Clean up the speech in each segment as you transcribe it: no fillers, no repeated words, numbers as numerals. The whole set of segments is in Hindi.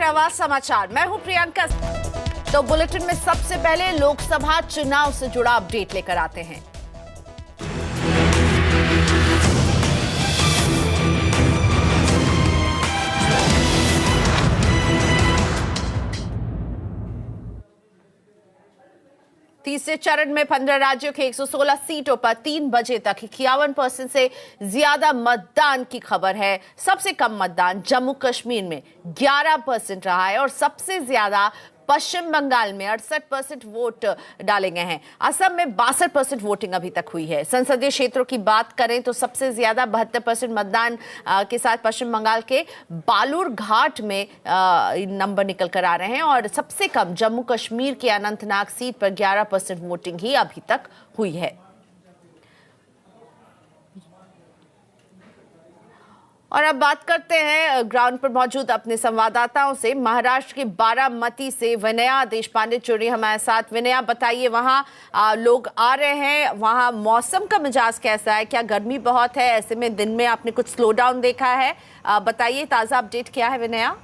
आवाज समाचार, मैं हूं प्रियंका। तो बुलेटिन में सबसे पहले लोकसभा चुनाव से जुड़ा अपडेट लेकर आते हैं। तीसरे चरण में 15 राज्यों के 116 सीटों पर 3 बजे तक 51% से ज्यादा मतदान की खबर है। सबसे कम मतदान जम्मू कश्मीर में 11% रहा है और सबसे ज्यादा पश्चिम बंगाल में 68% वोट डाले गए हैं। असम में 62% वोटिंग अभी तक हुई है। संसदीय क्षेत्रों की बात करें तो सबसे ज्यादा 72% मतदान के साथ पश्चिम बंगाल के बालूरघाट में नंबर निकल कर आ रहे हैं और सबसे कम जम्मू कश्मीर के अनंतनाग सीट पर 11% वोटिंग ही अभी तक हुई है। और अब बात करते हैं ग्राउंड पर मौजूद अपने संवाददाताओं से। महाराष्ट्र के बारामती से विनया देशपांडे जुड़ी हमारे साथ। विनया, बताइए, वहाँ लोग आ रहे हैं, वहाँ मौसम का मिजाज कैसा है? क्या गर्मी बहुत है? ऐसे में दिन में आपने कुछ स्लो डाउन देखा है? बताइए, ताज़ा अपडेट क्या है विनया?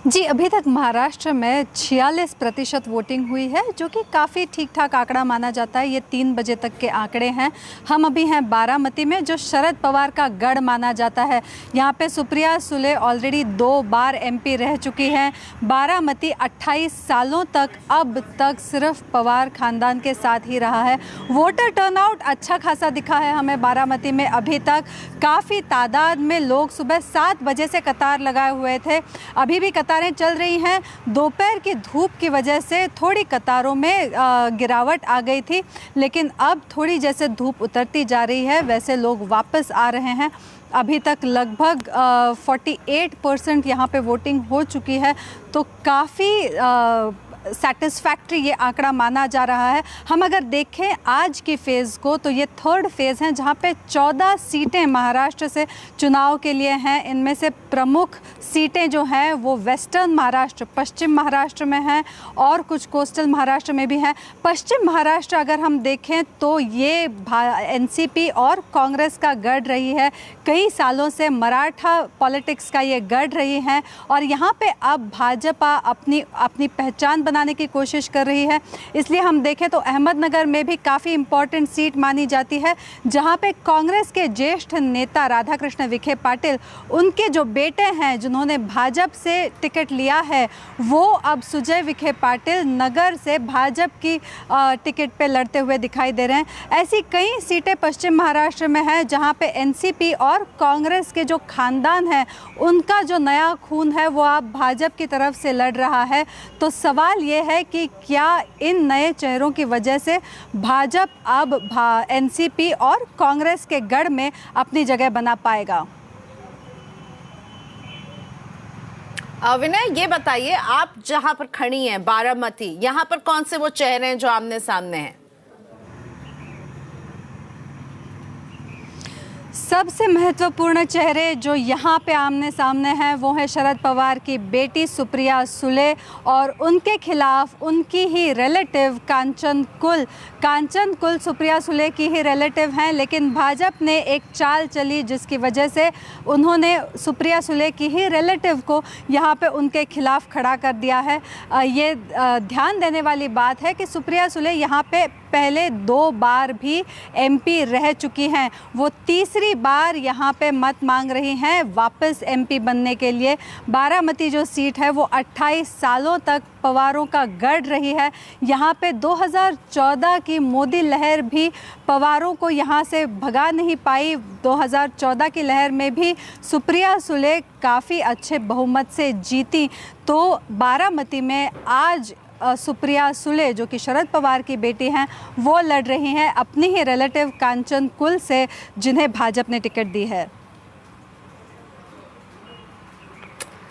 जी, अभी तक महाराष्ट्र में 46% वोटिंग हुई है, जो कि काफ़ी ठीक ठाक आंकड़ा माना जाता है। ये 3 बजे तक के आंकड़े हैं। हम अभी हैं बारामती में, जो शरद पवार का गढ़ माना जाता है। यहाँ पे सुप्रिया सुले ऑलरेडी 2 बार एमपी रह चुकी हैं। बारामती 28 सालों तक अब तक सिर्फ पवार खानदान के साथ ही रहा है। वोटर टर्नआउट अच्छा खासा दिखा है हमें बारामती में। अभी तक काफ़ी तादाद में लोग सुबह 7 बजे से कतार लगाए हुए थे। अभी भी कतारें चल रही हैं। दोपहर की धूप की वजह से थोड़ी कतारों में गिरावट आ गई थी, लेकिन अब थोड़ी जैसे धूप उतरती जा रही है वैसे लोग वापस आ रहे हैं। अभी तक लगभग 48% यहाँ पे वोटिंग हो चुकी है, तो काफ़ी सेटिस्फैक्ट्री ये आंकड़ा माना जा रहा है। हम अगर देखें आज की फ़ेज़ को तो ये 3rd फेज़ है, जहाँ पे 14 सीटें महाराष्ट्र से चुनाव के लिए हैं। इनमें से प्रमुख सीटें जो हैं वो वेस्टर्न महाराष्ट्र, पश्चिम महाराष्ट्र में हैं और कुछ कोस्टल महाराष्ट्र में भी हैं। पश्चिम महाराष्ट्र अगर हम देखें तो ये एनसीपी और कांग्रेस का गढ़ रही है। कई सालों से मराठा पॉलिटिक्स का ये गढ़ रही है और यहाँ पे अब भाजपा अपनी पहचान बनाने की कोशिश कर रही है। इसलिए हम देखें तो अहमदनगर में भी काफ़ी इम्पॉर्टेंट सीट मानी जाती है, जहाँ पे कांग्रेस के ज्येष्ठ नेता राधाकृष्ण विखे पाटिल, उनके जो बेटे हैं जिन्होंने भाजपा से टिकट लिया है, वो अब सुजय विखे पाटिल नगर से भाजपा की टिकट पे लड़ते हुए दिखाई दे रहे हैं। ऐसी कई सीटें पश्चिम महाराष्ट्र में हैं, जहाँ पे एनसीपी और कांग्रेस के जो खानदान है उनका जो नया खून है वो अब भाजपा की तरफ से लड़ रहा है। तो सवाल ये है कि क्या इन नए चेहरों की वजह से भाजपा अब एनसीपी और कांग्रेस के गढ़ में अपनी जगह बना पाएगा? विनय, ये बताइए, आप जहां पर खड़ी हैं बारामती, यहाँ पर कौन से वो चेहरे हैं जो आमने सामने हैं? सबसे महत्वपूर्ण चेहरे जो यहाँ पे आमने सामने हैं वो है शरद पवार की बेटी सुप्रिया सुले और उनके खिलाफ उनकी ही रिलेटिव कांचन कुल सुप्रिया सुले की ही रिलेटिव हैं, लेकिन भाजपा ने एक चाल चली जिसकी वजह से उन्होंने सुप्रिया सुले की ही रिलेटिव को यहाँ पे उनके खिलाफ खड़ा कर दिया है। ये ध्यान देने वाली बात है कि सुप्रिया सुले यहाँ पे पहले 2 बार भी एमपी रह चुकी हैं। वो तीसरी बार यहाँ पे मत मांग रही हैं वापस एमपी बनने के लिए। बारामती जो सीट है वो 28 सालों तक पवारों का गढ़ रही है। यहाँ पे 2014 की मोदी लहर भी पवारों को यहाँ से भगा नहीं पाई। 2014 की लहर में भी सुप्रिया सुले काफ़ी अच्छे बहुमत से जीती। तो बारामती में आज सुप्रिया सुले, जो कि शरद पवार की बेटी हैं, वो लड़ रही हैं अपनी ही रिलेटिव कांचन कुल से, जिन्हें भाजपा ने टिकट दी है।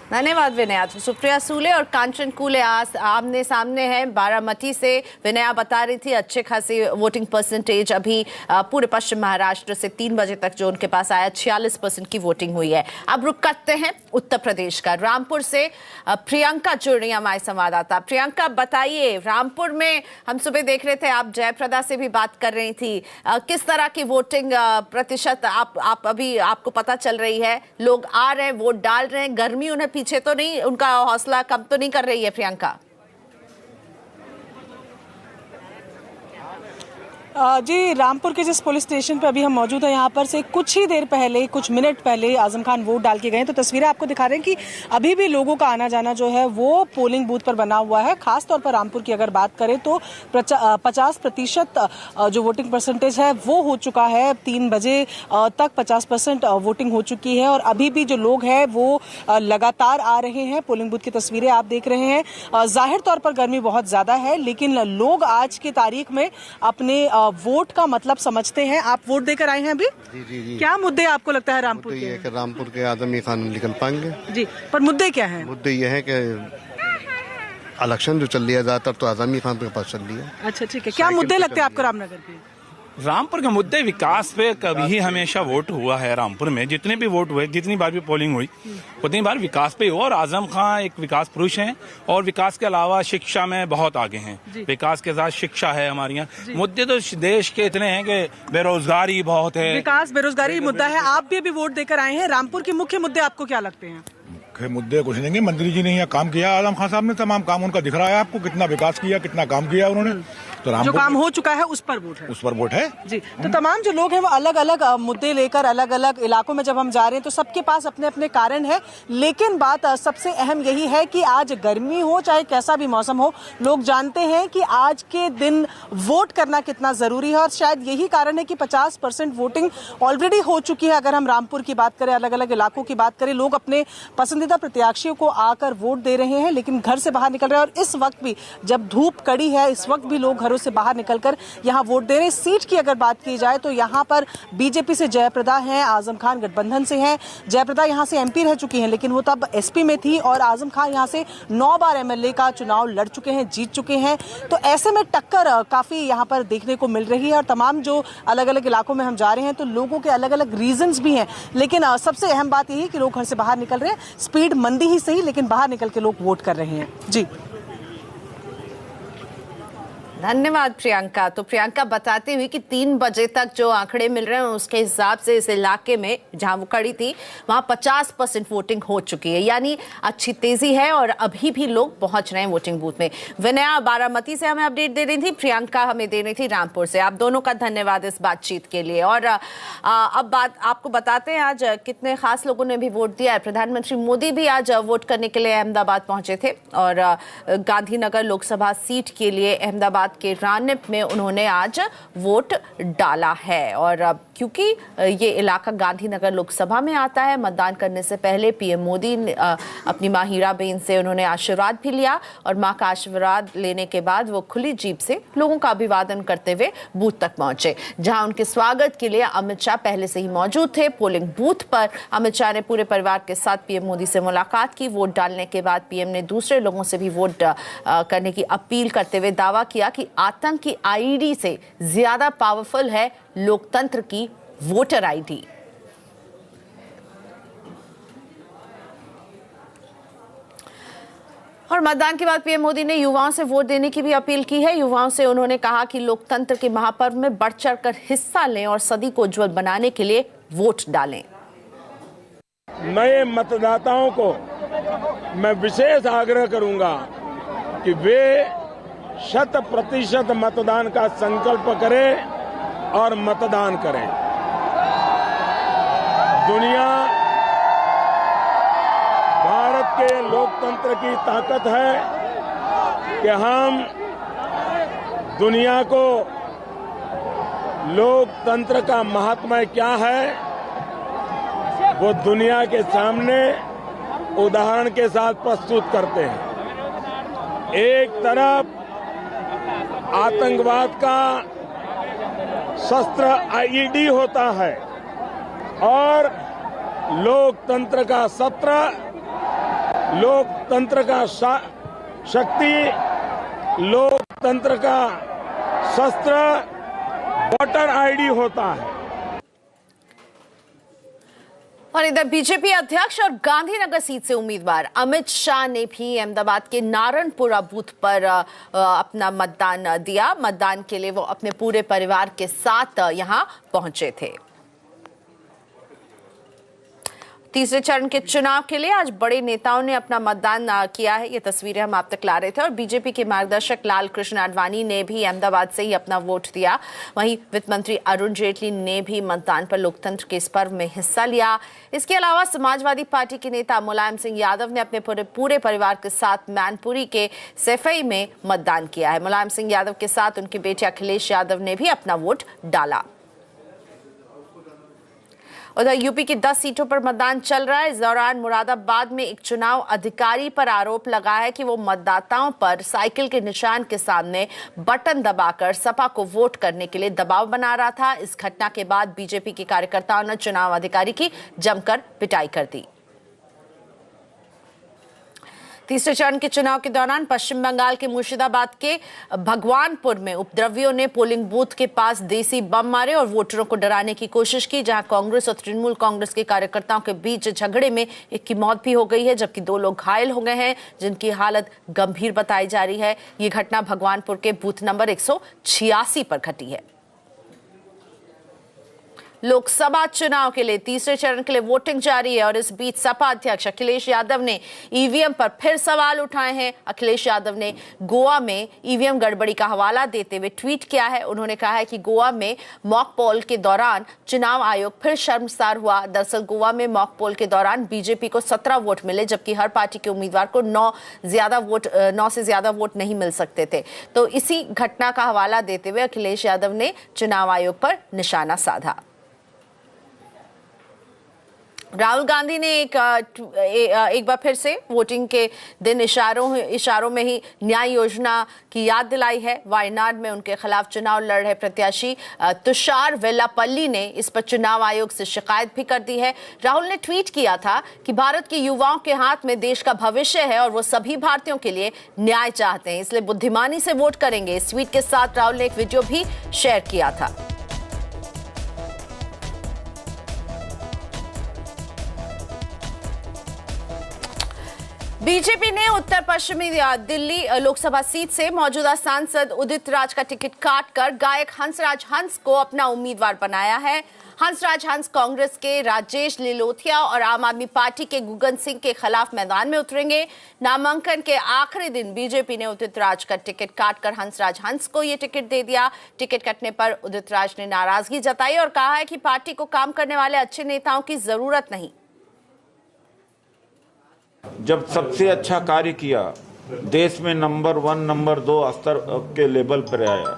धन्यवाद विनया। तो सुप्रिया सूले और कांचन कूले आमने सामने हैं बारामती से। विनया बता रही थी अच्छे खासी वोटिंग परसेंटेज अभी पूरे पश्चिम महाराष्ट्र से 3 बजे तक जो उनके पास आया 46% की वोटिंग हुई है। अब रुक करते हैं उत्तर प्रदेश का। रामपुर से प्रियंका जुड़ रही हमारे संवाददाता। प्रियंका बताइए, रामपुर में हम सुबह देख रहे थे, आप जयप्रदा से भी बात कर रही थी, किस तरह की वोटिंग प्रतिशत आप अभी आपको पता चल रही है? लोग आ रहे हैं, वोट डाल रहे हैं, गर्मी उन्हें पीछे तो नहीं, उनका हौसला कम तो नहीं कर रही है प्रियंका? जी, रामपुर के जिस पुलिस स्टेशन पर अभी हम मौजूद हैं, यहाँ पर से कुछ ही देर पहले, कुछ मिनट पहले आजम खान वोट डाल के गए। तो तस्वीरें आपको दिखा रहे हैं कि अभी भी लोगों का आना जाना जो है वो पोलिंग बूथ पर बना हुआ है। खासतौर पर रामपुर की अगर बात करें तो 50% जो वोटिंग परसेंटेज है वो हो चुका है। 3 बजे तक 50% वोटिंग हो चुकी है और अभी भी जो लोग हैं वो लगातार आ रहे हैं। पोलिंग बूथ की तस्वीरें आप देख रहे हैं। जाहिर तौर पर गर्मी बहुत ज्यादा है, लेकिन लोग आज की तारीख में अपने वोट का मतलब समझते हैं। आप वोट देकर आए हैं अभी? जी। क्या मुद्दे आपको लगता है रामपुर के? ये है कि रामपुर के आदमी खान निकल पाएंगे जी, पर मुद्दे क्या हैं? मुद्दे ये है कि इलेक्शन जो चल रहा है ज्यादातर तो आजमी खान के पास चल रही है। अच्छा, ठीक है। क्या मुद्दे लगते हैं आपको रामनगर के? रामपुर के मुद्दे विकास पे कभी हमेशा वोट हुआ है। रामपुर में जितने भी वोट हुए, जितनी बार भी पोलिंग हुई, उतनी बार विकास पे हुआ। और आजम खां एक विकास पुरुष हैं और विकास के अलावा शिक्षा में बहुत आगे हैं। विकास के साथ शिक्षा है हमारे यहाँ। मुद्दे तो देश के इतने हैं कि बेरोजगारी बहुत है। विकास बेरोजगारी मुद्दा है। आप भी अभी वोट देकर आए हैं। रामपुर के मुख्य मुद्दे आपको क्या लगते हैं? मुख्य मुद्दे कुछ नहीं, मंत्री जी ने यहाँ काम किया, आजम खान साहब ने तमाम काम उनका दिख रहा है आपको, कितना विकास किया, कितना काम किया उन्होंने। तो जो काम हो चुका है उस पर वोट है। उस पर वोट है जी। तो तमाम जो लोग हैं वो अलग अलग मुद्दे लेकर अलग अलग इलाकों में जब हम जा रहे हैं तो सबके पास अपने अपने कारण है, लेकिन बात सबसे अहम यही है कि आज गर्मी हो चाहे कैसा भी मौसम हो, लोग जानते हैं कि आज के दिन वोट करना कितना जरूरी है। और शायद यही कारण है कि 50% वोटिंग ऑलरेडी हो चुकी है। अगर हम रामपुर की बात करें, अलग अलग इलाकों की बात करें, लोग अपने पसंदीदा प्रत्याशियों को आकर वोट दे रहे हैं, लेकिन घर से बाहर निकल रहे हैं। और इस वक्त भी जब धूप कड़ी है, इस वक्त भी लोग घरों से बाहर निकलकर यहां वोट दे रहे हैं। सीट की अगर बात की जाए तो यहां पर बीजेपी से जयप्रदा हैं, आजम खान गठबंधन से हैं। जयप्रदा यहां से एमपी रह चुकी हैं, लेकिन वो तब एसपी में थी। और आजम खान यहां से 9 बार एमएलए का चुनाव लड़ चुके हैं, जीत चुके हैं। तो ऐसे में टक्कर काफी यहां पर देखने को मिल रही है। और तमाम जो अलग अलग इलाकों में हम जा रहे हैं तो लोगों के अलग अलग रीजंस भी हैं, लेकिन सबसे अहम बात यही है कि लोग घर से बाहर निकल रहे हैं। स्पीड मंदी ही सही, लेकिन बाहर निकल के लोग वोट कर रहे हैं। जी, धन्यवाद प्रियंका। तो प्रियंका बताती हुई कि 3 बजे तक जो आंकड़े मिल रहे हैं उसके हिसाब से इस इलाके में जहां वो खड़ी थी वहां 50% वोटिंग हो चुकी है, यानी अच्छी तेजी है और अभी भी लोग पहुंच रहे हैं वोटिंग बूथ में। विनया बारामती से हमें अपडेट दे रही थी, प्रियंका हमें दे रही थी रामपुर से। आप दोनों का धन्यवाद इस बातचीत के लिए। और अब बात आपको बताते हैं आज कितने खास लोगों ने भी वोट दिया है। प्रधानमंत्री मोदी भी आज वोट करने के लिए अहमदाबाद पहुंचे थे और गांधीनगर लोकसभा सीट के लिए अहमदाबाद के रानिप में उन्होंने आज वोट डाला है। और क्योंकि ये इलाका गांधीनगर लोकसभा में आता है, मतदान करने से पहले पीएम मोदी अपनी मां हीराबेन से उन्होंने आशीर्वाद भी लिया और मां का आशीर्वाद लेने के बाद वो खुली जीप से लोगों का अभिवादन करते हुए बूथ तक पहुंचे, जहां उनके स्वागत के लिए अमित शाह पहले से ही मौजूद थे। पोलिंग बूथ पर अमित शाह ने पूरे परिवार के साथ पीएम मोदी से मुलाकात की। वोट डालने के बाद पीएम ने दूसरे लोगों से भी वोट करने की अपील करते हुए दावा किया कि आतंक की आईडी से ज्यादा पावरफुल है लोकतंत्र की वोटर आईडी। और मतदान के बाद पीएम मोदी ने युवाओं से वोट देने की भी अपील की है। युवाओं से उन्होंने कहा कि लोकतंत्र के महापर्व में बढ़ चढ़कर हिस्सा लें और सदी को उज्जवल बनाने के लिए वोट डालें। नए मतदाताओं को मैं विशेष आग्रह करूंगा कि वे 100% मतदान का संकल्प करें और मतदान करें। दुनिया भारत के लोकतंत्र की ताकत है कि हम दुनिया को लोकतंत्र का महात्म्य क्या है वो दुनिया के सामने उदाहरण के साथ प्रस्तुत करते हैं। एक तरफ आतंकवाद का शस्त्र आईईडी होता है और लोकतंत्र का शस्त्र लोकतंत्र का शक्ति, लोकतंत्र का शस्त्र वोटर आईडी होता है। और इधर बीजेपी अध्यक्ष और गांधीनगर सीट से उम्मीदवार अमित शाह ने भी अहमदाबाद के नारायणपुरा बूथ पर अपना मतदान दिया। मतदान के लिए वो अपने पूरे परिवार के साथ यहां पहुंचे थे। तीसरे चरण के चुनाव के लिए आज बड़े नेताओं ने अपना मतदान किया है। ये तस्वीरें हम आप तक ला रहे थे। और बीजेपी के मार्गदर्शक लाल कृष्ण आडवाणी ने भी अहमदाबाद से ही अपना वोट दिया। वहीं वित्त मंत्री अरुण जेटली ने भी मतदान पर लोकतंत्र के इस पर्व में हिस्सा लिया। इसके अलावा समाजवादी पार्टी के नेता मुलायम सिंह यादव ने अपने पूरे परिवार के साथ मैनपुरी के सैफई में मतदान किया है। मुलायम सिंह यादव के साथ उनके बेटे अखिलेश यादव ने भी अपना वोट डाला। उधर यूपी की 10 सीटों पर मतदान चल रहा है। इस दौरान मुरादाबाद में एक चुनाव अधिकारी पर आरोप लगा है कि वो मतदाताओं पर साइकिल के निशान के सामने बटन दबाकर सपा को वोट करने के लिए दबाव बना रहा था। इस घटना के बाद बीजेपी के कार्यकर्ताओं ने चुनाव अधिकारी की जमकर पिटाई कर दी। तीसरे चरण के चुनाव के दौरान पश्चिम बंगाल के मुर्शिदाबाद के भगवानपुर में उपद्रवियों ने पोलिंग बूथ के पास देसी बम मारे और वोटरों को डराने की कोशिश की, जहां कांग्रेस और तृणमूल कांग्रेस के कार्यकर्ताओं के बीच झगड़े में एक की मौत भी हो गई है, जबकि 2 लोग घायल हो गए हैं, जिनकी हालत गंभीर बताई जा रही है। ये घटना भगवानपुर के बूथ नंबर 186 पर घटी है। लोकसभा चुनाव के लिए तीसरे चरण के लिए वोटिंग जारी है और इस बीच सपा अध्यक्ष अखिलेश यादव ने ईवीएम पर फिर सवाल उठाए हैं। अखिलेश यादव ने गोवा में ईवीएम गड़बड़ी का हवाला देते हुए ट्वीट किया है। उन्होंने कहा है कि गोवा में मॉक पोल के दौरान चुनाव आयोग फिर शर्मसार हुआ। दरअसल गोवा में मॉक पोल के दौरान बीजेपी को 17 वोट मिले, जबकि हर पार्टी के उम्मीदवार को 9 से ज्यादा वोट नहीं मिल सकते थे। तो इसी घटना का हवाला देते हुए अखिलेश यादव ने चुनाव आयोग पर निशाना साधा। राहुल गांधी ने एक बार फिर से वोटिंग के दिन इशारों में ही न्याय योजना की याद दिलाई है। वायनाड में उनके खिलाफ चुनाव लड़ रहे प्रत्याशी तुषार वेल्लापल्ली ने इस पर चुनाव आयोग से शिकायत भी कर दी है। राहुल ने ट्वीट किया था कि भारत के युवाओं के हाथ में देश का भविष्य है और वो सभी भारतीयों के लिए न्याय चाहते हैं, इसलिए बुद्धिमानी से वोट करेंगे। इस ट्वीट के साथ राहुल ने एक वीडियो भी शेयर किया था। बीजेपी ने उत्तर पश्चिमी दिल्ली लोकसभा सीट से मौजूदा सांसद उदित राज का टिकट काटकर गायक हंसराज हंस को अपना उम्मीदवार बनाया है। हंसराज हंस कांग्रेस के राजेश लिलोथिया और आम आदमी पार्टी के गुगन सिंह के खिलाफ मैदान में उतरेंगे। नामांकन के आखिरी दिन बीजेपी ने उदित राज का टिकट काटकर हंसराज हंस को ये टिकट दे दिया। टिकट कटने पर उदित राज ने नाराजगी जताई और कहा है कि पार्टी को काम करने वाले अच्छे नेताओं की जरूरत नहीं। जब सबसे अच्छा कार्य किया, देश में नंबर 1 नंबर 2 स्तर के लेवल पर आया,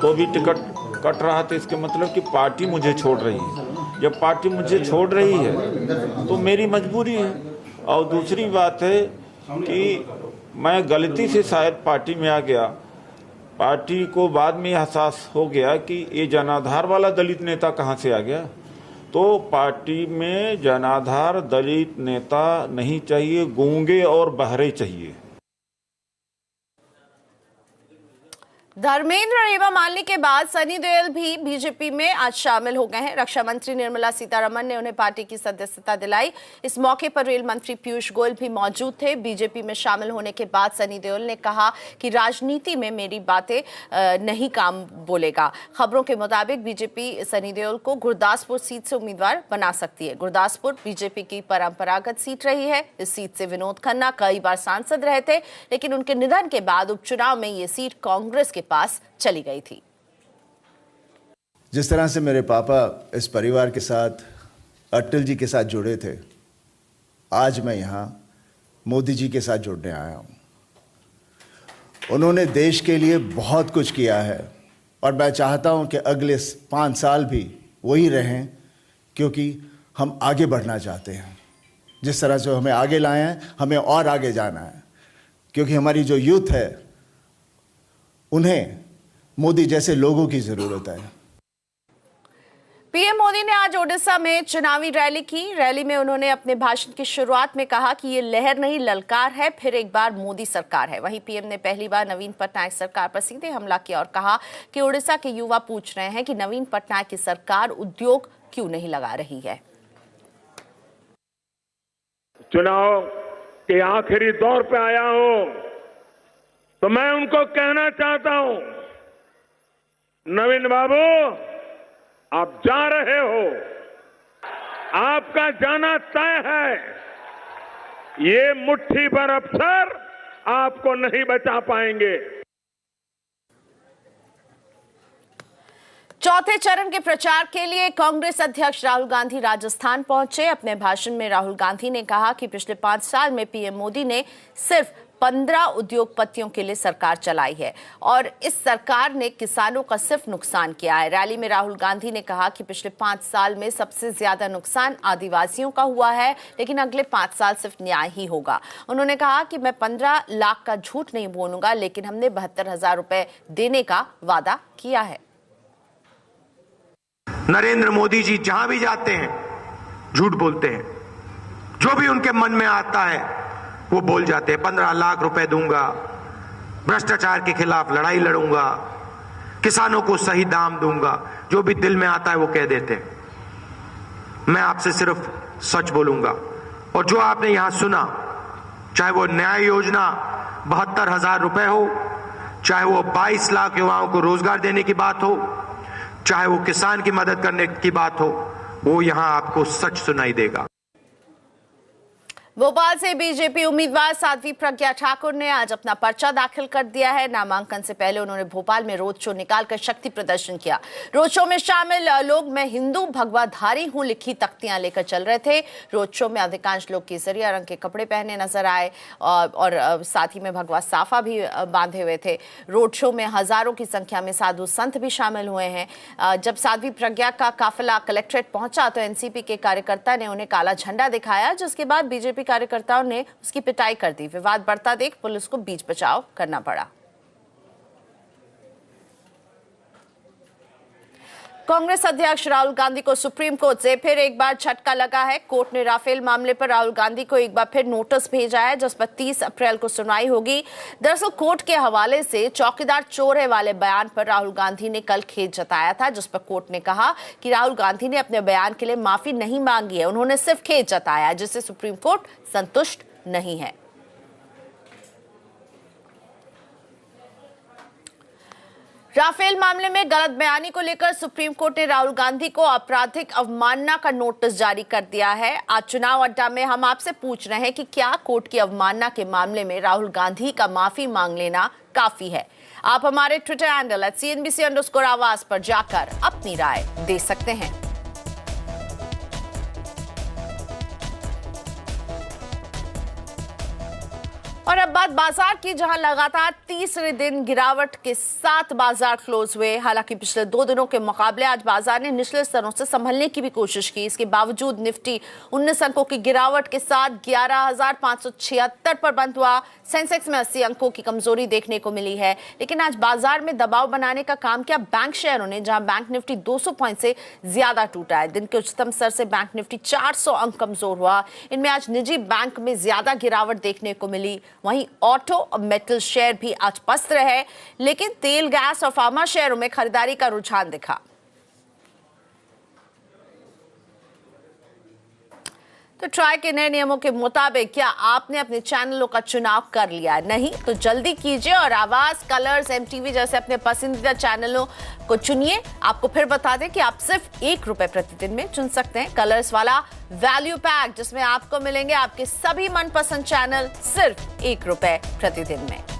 तो भी टिकट कट रहा था। इसके मतलब कि पार्टी मुझे छोड़ रही है। जब पार्टी मुझे छोड़ रही है तो मेरी मजबूरी है। और दूसरी बात है कि मैं गलती से शायद पार्टी में आ गया। पार्टी को बाद में एहसास हो गया कि ये जनाधार वाला दलित नेता कहाँ से आ गया। तो पार्टी में जनाधार दलित नेता नहीं चाहिए, गूंगे और बहरे चाहिए। धर्मेंद्र और हेमा मालिनी के बाद सनी देओल भी बीजेपी में आज शामिल हो गए हैं। रक्षा मंत्री निर्मला सीतारमण ने उन्हें पार्टी की सदस्यता दिलाई। इस मौके पर रेल मंत्री पीयूष गोयल भी मौजूद थे। बीजेपी में शामिल होने के बाद सनी देओल ने कहा कि राजनीति में मेरी बातें नहीं काम बोलेगा। खबरों के मुताबिक बीजेपी सनी देओल को गुरदासपुर सीट से उम्मीदवार बना सकती है। गुरदासपुर बीजेपी की परंपरागत सीट रही है। इस सीट से विनोद खन्ना कई बार सांसद रहे थे, लेकिन उनके निधन के बाद उपचुनाव में ये सीट कांग्रेस के पास चली गई थी। जिस तरह से मेरे पापा इस परिवार के साथ, अटल जी के साथ जुड़े थे, आज मैं यहां मोदी जी के साथ जुड़ने आया हूं। उन्होंने देश के लिए बहुत कुछ किया है और मैं चाहता हूं कि अगले 5 साल भी वही रहें, क्योंकि हम आगे बढ़ना चाहते हैं। जिस तरह से हमें आगे लाए हैं, हमें और आगे जाना है, क्योंकि हमारी जो यूथ है उन्हें मोदी जैसे लोगों की जरूरत है। पीएम मोदी ने आज ओडिशा में चुनावी रैली की। रैली में उन्होंने अपने भाषण की शुरुआत में कहा कि ये लहर नहीं ललकार है, फिर एक बार मोदी सरकार है। वहीं पीएम ने पहली बार नवीन पटनायक सरकार पर सीधे हमला किया और कहा कि ओडिशा के युवा पूछ रहे हैं कि नवीन पटनायक की सरकार उद्योग क्यों नहीं लगा रही है। चुनाव के आखिरी दौर पे आया हूं तो मैं उनको कहना चाहता हूं, नवीन बाबू आप जा रहे हो, आपका जाना तय है। ये मुट्ठी भर अफसर आपको नहीं बचा पाएंगे। चौथे चरण के प्रचार के लिए कांग्रेस अध्यक्ष राहुल गांधी राजस्थान पहुंचे। अपने भाषण में राहुल गांधी ने कहा कि पिछले 5 साल में पीएम मोदी ने सिर्फ 15 उद्योगपतियों के लिए सरकार चलाई है और इस सरकार ने किसानों का सिर्फ नुकसान किया है। रैली में राहुल गांधी ने कहा कि पिछले 5 साल में सबसे ज्यादा नुकसान आदिवासियों का हुआ है, लेकिन अगले 5 साल सिर्फ न्याय ही होगा। उन्होंने कहा कि मैं 15 लाख का झूठ नहीं बोलूंगा, लेकिन हमने 72,000 रुपए देने का वादा किया है। नरेंद्र मोदी जी जहां भी जाते हैं झूठ बोलते हैं, जो भी उनके मन में आता है वो बोल जाते हैं। 15 लाख रुपए दूंगा, भ्रष्टाचार के खिलाफ लड़ाई लड़ूंगा, किसानों को सही दाम दूंगा, जो भी दिल में आता है वो कह देते हैं। मैं आपसे सिर्फ सच बोलूंगा और जो आपने यहां सुना, चाहे वो न्याय योजना 72,000 रुपए हो, चाहे वो 22 लाख युवाओं को रोजगार देने की बात हो, चाहे वो किसान की मदद करने की बात हो, वो यहां आपको सच सुनाई देगा। भोपाल से बीजेपी उम्मीदवार साध्वी प्रज्ञा ठाकुर ने आज अपना पर्चा दाखिल कर दिया है। नामांकन से पहले उन्होंने भोपाल में रोड शो निकालकर शक्ति प्रदर्शन किया। रोड शो में शामिल लोग मैं हिंदू भगवाधारी हूं लिखी तख्तियां लेकर चल रहे थे। रोड शो में अधिकांश लोग केसरिया रंग के कपड़े पहने नजर आए और साथ ही में भगवा साफा भी बांधे हुए थे। रोड शो में हजारों की संख्या में साधु संत भी शामिल हुए हैं। जब साध्वी प्रज्ञा का काफिला कलेक्ट्रेट पहुंचा तो एनसीपी के कार्यकर्ता ने उन्हें काला झंडा दिखाया, जिसके बाद बीजेपी कार्यकर्ताओं ने उसकी पिटाई कर दी। विवाद बढ़ता देख पुलिस को बीच बचाव करना पड़ा। कांग्रेस अध्यक्ष राहुल गांधी को सुप्रीम कोर्ट से फिर एक बार झटका लगा है। कोर्ट ने राफेल मामले पर राहुल गांधी को एक बार फिर नोटिस भेजा है, जिस पर 30 अप्रैल को सुनवाई होगी। दरअसल कोर्ट के हवाले से चौकीदार चोर है वाले बयान पर राहुल गांधी ने कल खेद जताया था, जिस पर कोर्ट ने कहा कि राहुल गांधी ने अपने बयान के लिए माफी नहीं मांगी है, उन्होंने सिर्फ खेद जताया, जिससे सुप्रीम कोर्ट संतुष्ट नहीं है। राफेल मामले में गलत बयानी को लेकर सुप्रीम कोर्ट ने राहुल गांधी को आपराधिक अवमानना का नोटिस जारी कर दिया है। आज चुनाव अड्डा में हम आपसे पूछ रहे हैं कि क्या कोर्ट की अवमानना के मामले में राहुल गांधी का माफी मांग लेना काफी है। आप हमारे ट्विटर हैंडल @CNBC_आवाज पर जाकर अपनी राय दे सकते हैं। और अब बात बाजार की, जहां लगातार तीसरे दिन गिरावट के साथ बाजार क्लोज हुए। हालांकि पिछले 2 दिनों के मुकाबले आज बाजार ने निचले स्तरों से संभलने की भी कोशिश की। इसके बावजूद निफ्टी 19 अंकों की गिरावट के साथ 11,576 पर बंद हुआ। सेंसेक्स में 80 अंकों की कमजोरी देखने को मिली है। लेकिन आज बाजार में दबाव बनाने का काम किया बैंक शेयरों ने, जहां बैंक निफ्टी 200 पॉइंट से ज्यादा टूटा है। दिन के उच्चतम स्तर से बैंक निफ्टी 400 अंक कमजोर हुआ। इनमें आज निजी बैंक में ज्यादा गिरावट देखने को मिली। वहीं ऑटो और मेटल शेयर भी आज पस्त रहे, लेकिन तेल, गैस और फार्मा शेयरों में खरीदारी का रुझान दिखा। तो ट्राई के नए नियमों के मुताबिक क्या आपने अपने चैनलों का चुनाव कर लिया? नहीं तो जल्दी कीजिए और आवाज, कलर्स, MTV जैसे अपने पसंदीदा चैनलों को चुनिए। आपको फिर बता दें कि आप सिर्फ ₹1 प्रतिदिन में चुन सकते हैं कलर्स वाला वैल्यू पैक, जिसमें आपको मिलेंगे आपके सभी मनपसंद चैनल सिर्फ ₹1 प्रतिदिन में।